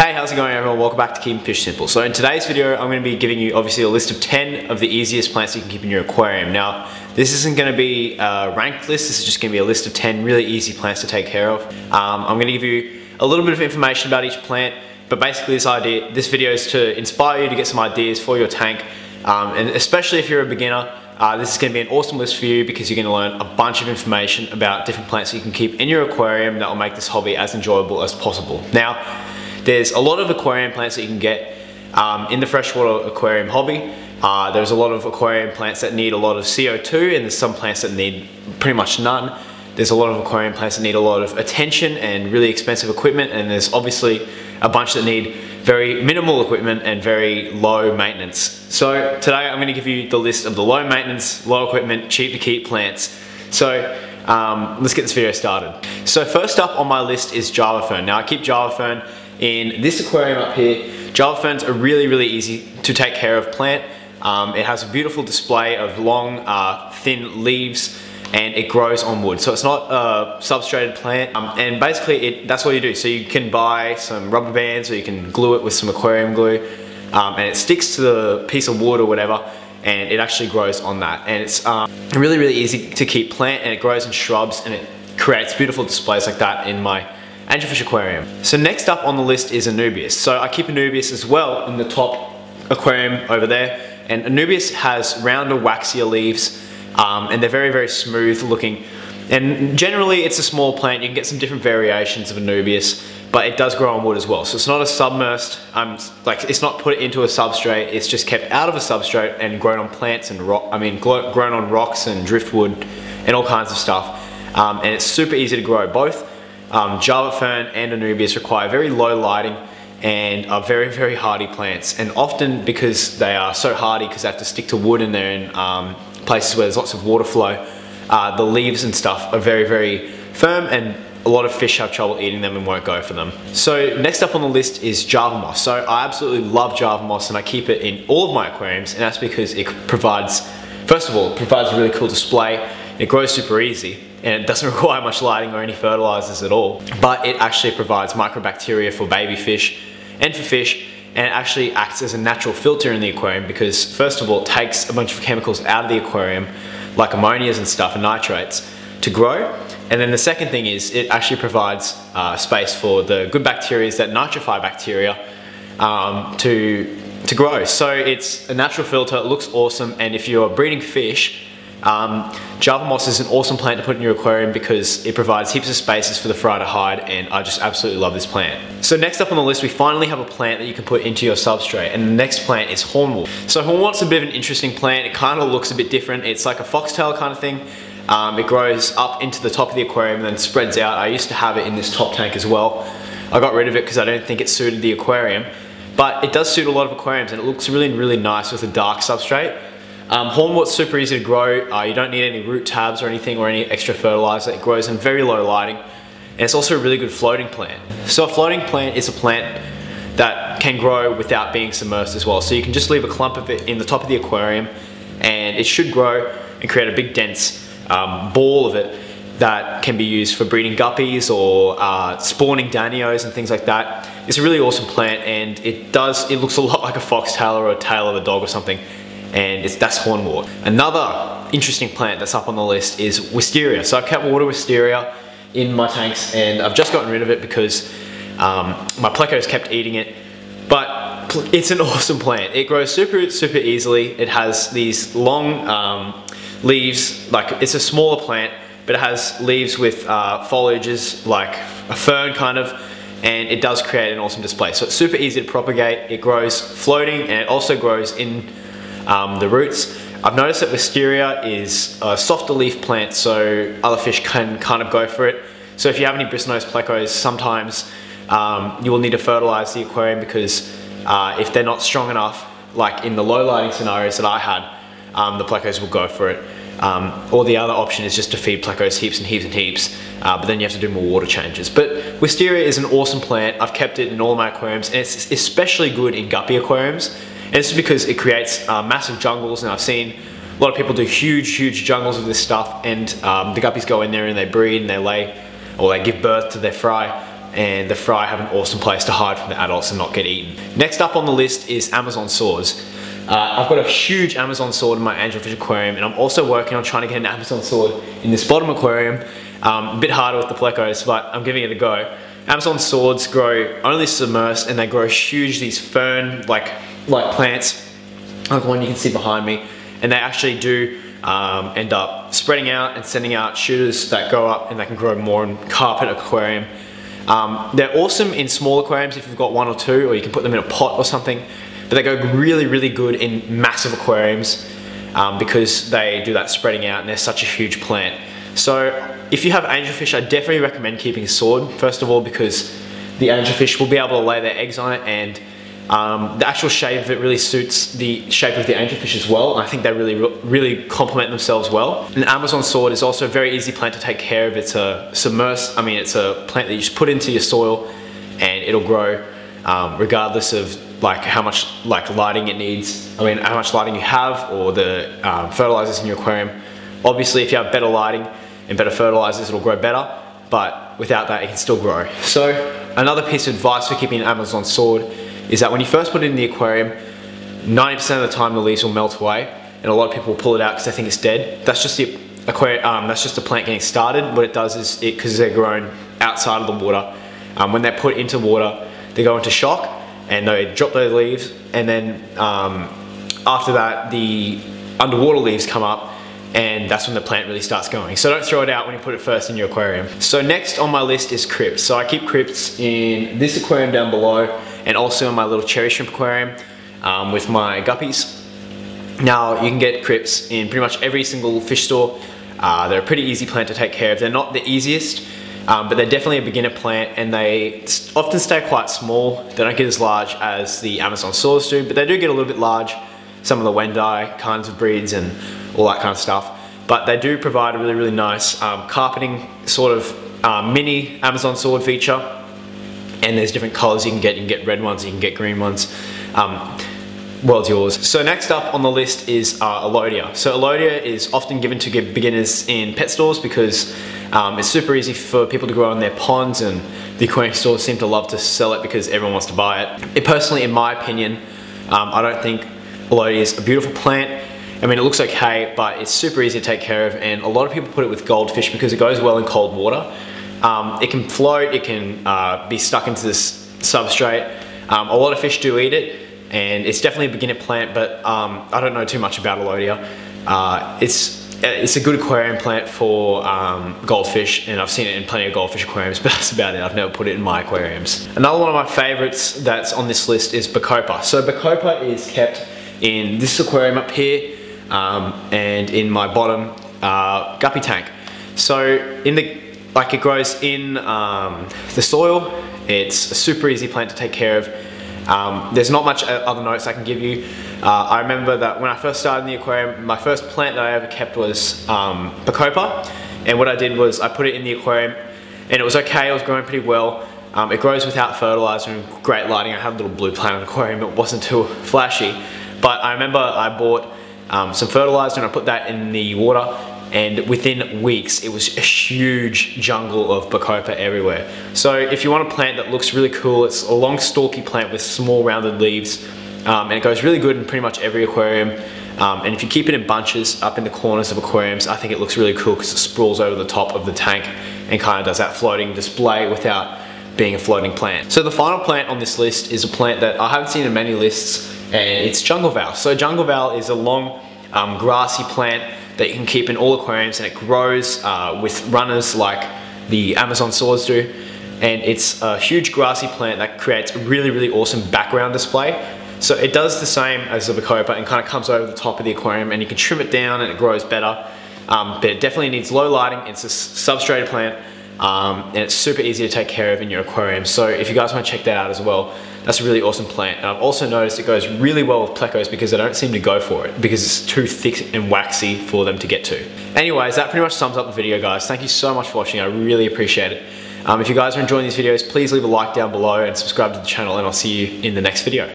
Hey, how's it going everyone? Welcome back to Keeping Fish Simple. So in today's video, I'm going to be giving you obviously a list of 10 of the easiest plants you can keep in your aquarium. Now, this isn't going to be a ranked list, this is just going to be a list of 10 really easy plants to take care of. I'm going to give you a little bit of information about each plant, but basically this video is to inspire you to get some ideas for your tank, and especially if you're a beginner. This is going to be an awesome list for you because you're going to learn a bunch of information about different plants that you can keep in your aquarium that will make this hobby as enjoyable as possible. Now, there's a lot of aquarium plants that you can get in the freshwater aquarium hobby. There's a lot of aquarium plants that need a lot of CO2, and there's some plants that need pretty much none. There's a lot of aquarium plants that need a lot of attention and really expensive equipment, and there's obviously a bunch that need very minimal equipment and very low maintenance. So today I'm going to give you the list of the low maintenance, low equipment, cheap to keep plants. So let's get this video started. So first up on my list is Java Fern. Now I keep Java Fern in this aquarium up here. Java Fern's a really easy to take care of plant. It has a beautiful display of long, thin leaves, and it grows on wood. So it's not a substrated plant, and basically that's what you do. So you can buy some rubber bands, or you can glue it with some aquarium glue, and it sticks to the piece of wood or whatever, and it actually grows on that. And it's really easy to keep plant, and it grows in shrubs, and it creates beautiful displays like that in my angelfish aquarium. So next up on the list is Anubias. So I keep Anubias as well in the top aquarium over there, and Anubias has rounder, waxier leaves, and they're very smooth looking. And generally it's a small plant. You can get some different variations of Anubias, but it does grow on wood as well. So it's not a submersed, like it's not put into a substrate, it's just kept out of a substrate and grown on plants and grown on rocks and driftwood and all kinds of stuff. And it's super easy to grow. Both Java Fern and Anubias require very low lighting and are very hardy plants. And often because they are so hardy, because they have to stick to wood and they're in places where there's lots of water flow, the leaves and stuff are very firm, and a lot of fish have trouble eating them and won't go for them. So next up on the list is Java Moss. So I absolutely love Java Moss, and I keep it in all of my aquariums, and that's because it provides, first of all, it provides a really cool display. It grows super easy, and it doesn't require much lighting or any fertilizers at all, but it actually provides microbacteria for baby fish and for fish, and it actually acts as a natural filter in the aquarium because, first of all, it takes a bunch of chemicals out of the aquarium, like ammonias and stuff and nitrates, to grow. And then the second thing is it actually provides space for the good bacteria that nitrify bacteria to grow. So it's a natural filter, it looks awesome, and if you're breeding fish, Java Moss is an awesome plant to put in your aquarium because it provides heaps of spaces for the fry to hide, and I just absolutely love this plant. So next up on the list, we finally have a plant that you can put into your substrate, and the next plant is hornwort. So hornwort's a bit of an interesting plant. It kind of looks a bit different. It's like a foxtail kind of thing. It grows up into the top of the aquarium and then spreads out. I used to have it in this top tank as well. I got rid of it because I don't think it suited the aquarium, but it does suit a lot of aquariums, and it looks really nice with a dark substrate. Hornwort's super easy to grow. You don't need any root tabs or anything or any extra fertilizer. It grows in very low lighting, and it's also a really good floating plant. So a floating plant is a plant that can grow without being submersed as well. So you can just leave a clump of it in the top of the aquarium, and it should grow and create a big dense ball of it that can be used for breeding guppies or spawning danios and things like that. It's a really awesome plant, and it looks a lot like a foxtail or a tail of a dog or something. And that's hornwort. Another interesting plant that's up on the list is Wisteria. So I've kept water Wisteria in my tanks, and I've just gotten rid of it because my plecos kept eating it. But it's an awesome plant. It grows super easily. It has these long leaves, like it's a smaller plant, but it has leaves with foliages like a fern kind of, and it does create an awesome display. So it's super easy to propagate. It grows floating, and it also grows in the roots. I've noticed that Wisteria is a softer leaf plant, so other fish can kind of go for it. So if you have any bristlenose plecos, sometimes you will need to fertilize the aquarium because if they're not strong enough, like in the low lighting scenarios that I had, the plecos will go for it. Or the other option is just to feed plecos heaps and heaps, but then you have to do more water changes. But Wisteria is an awesome plant. I've kept it in all my aquariums, and it's especially good in guppy aquariums. And it's because it creates massive jungles, and I've seen a lot of people do huge jungles of this stuff, and the guppies go in there and they breed and they lay, or they give birth to their fry. and the fry have an awesome place to hide from the adults and not get eaten. Next up on the list is Amazon swords. I've got a huge Amazon sword in my angelfish aquarium, and I'm also working on trying to get an Amazon sword in this bottom aquarium. A bit harder with the plecos, but I'm giving it a go. Amazon swords grow only submersed, and they grow huge, these fern like plants, like the one you can see behind me, and they actually do end up spreading out and sending out shooters that go up, and they can grow more in carpet aquarium. They're awesome in small aquariums if you've got 1 or 2, or you can put them in a pot or something, but they go really good in massive aquariums because they do that spreading out, and they're such a huge plant. So if you have angelfish, I definitely recommend keeping a sword, first of all because the angelfish will be able to lay their eggs on it, and the actual shape of it really suits the shape of the angelfish as well. I think they really complement themselves well. An Amazon sword is also a very easy plant to take care of. It's a it's a plant that you just put into your soil and it'll grow regardless of how much lighting it needs. How much lighting you have, or the fertilizers in your aquarium. Obviously, if you have better lighting and better fertilizers, it'll grow better, but without that, it can still grow. So another piece of advice for keeping an Amazon sword is that when you first put it in the aquarium, 90% of the time the leaves will melt away, and a lot of people will pull it out because they think it's dead. That's just the aquarium. That's just the plant getting started. What it does is, because they're grown outside of the water, when they're put into water, they go into shock and they drop their leaves, and then after that, the underwater leaves come up, and that's when the plant really starts going. So don't throw it out when you put it first in your aquarium. So next on my list is crypts. So I keep crypts in this aquarium down below, and also in my little cherry shrimp aquarium with my guppies. Now you can get crypts in pretty much every single fish store. They're a pretty easy plant to take care of. They're not the easiest, but they're definitely a beginner plant, and they often stay quite small. They don't get as large as the Amazon swords do, but they do get a little bit large. Some of the Wendii kinds of breeds and all that kind of stuff. But they do provide a really nice carpeting sort of mini Amazon sword feature. And there's different colors you can get. You can get red ones, you can get green ones. World's yours. So next up on the list is Alodia. So Alodia is often given to beginners in pet stores because it's super easy for people to grow in their ponds, and the aquarium stores seem to love to sell it because everyone wants to buy it. Personally, in my opinion, I don't think Alodia is a beautiful plant. It looks okay, but it's super easy to take care of, and a lot of people put it with goldfish because it goes well in cold water. It can float, it can be stuck into this substrate. A lot of fish do eat it, and it's definitely a beginner plant, but I don't know too much about Alodia. It's a good aquarium plant for goldfish, and I've seen it in plenty of goldfish aquariums, but that's about it. I've never put it in my aquariums. Another one of my favorites that's on this list is Bacopa. So Bacopa is kept in this aquarium up here, and in my bottom guppy tank. So it grows in the soil. It's a super easy plant to take care of. There's not much other notes I can give you. I remember that when I first started in the aquarium, my first plant that I ever kept was Bacopa, and what I did was I put it in the aquarium, and it was okay. It was growing pretty well. It grows without fertilizer and great lighting. I had a little blue planet aquarium. It wasn't too flashy, but I remember I bought some fertilizer and I put that in the water, and within weeks it was a huge jungle of Bacopa everywhere. So if you want a plant that looks really cool, it's a long stalky plant with small rounded leaves, and it goes really good in pretty much every aquarium. And if you keep it in bunches up in the corners of aquariums, I think it looks really cool because it sprawls over the top of the tank and kind of does that floating display without being a floating plant. So the final plant on this list is a plant that I haven't seen in many lists, and it's jungle val. So jungle val is a long grassy plant that you can keep in all aquariums, and it grows with runners like the Amazon swords do, and it's a huge grassy plant that creates a really awesome background display. So it does the same as the Bacopa and kind of comes over the top of the aquarium, and you can trim it down and it grows better, but it definitely needs low lighting. It's a substrated plant, and it's super easy to take care of in your aquarium. So if you guys want to check that out as well, that's a really awesome plant. And I've also noticed it goes really well with plecos because they don't seem to go for it because it's too thick and waxy for them to get to. Anyways, that pretty much sums up the video, guys. Thank you so much for watching. I really appreciate it. If you guys are enjoying these videos, please leave a like down below and subscribe to the channel, and I'll see you in the next video.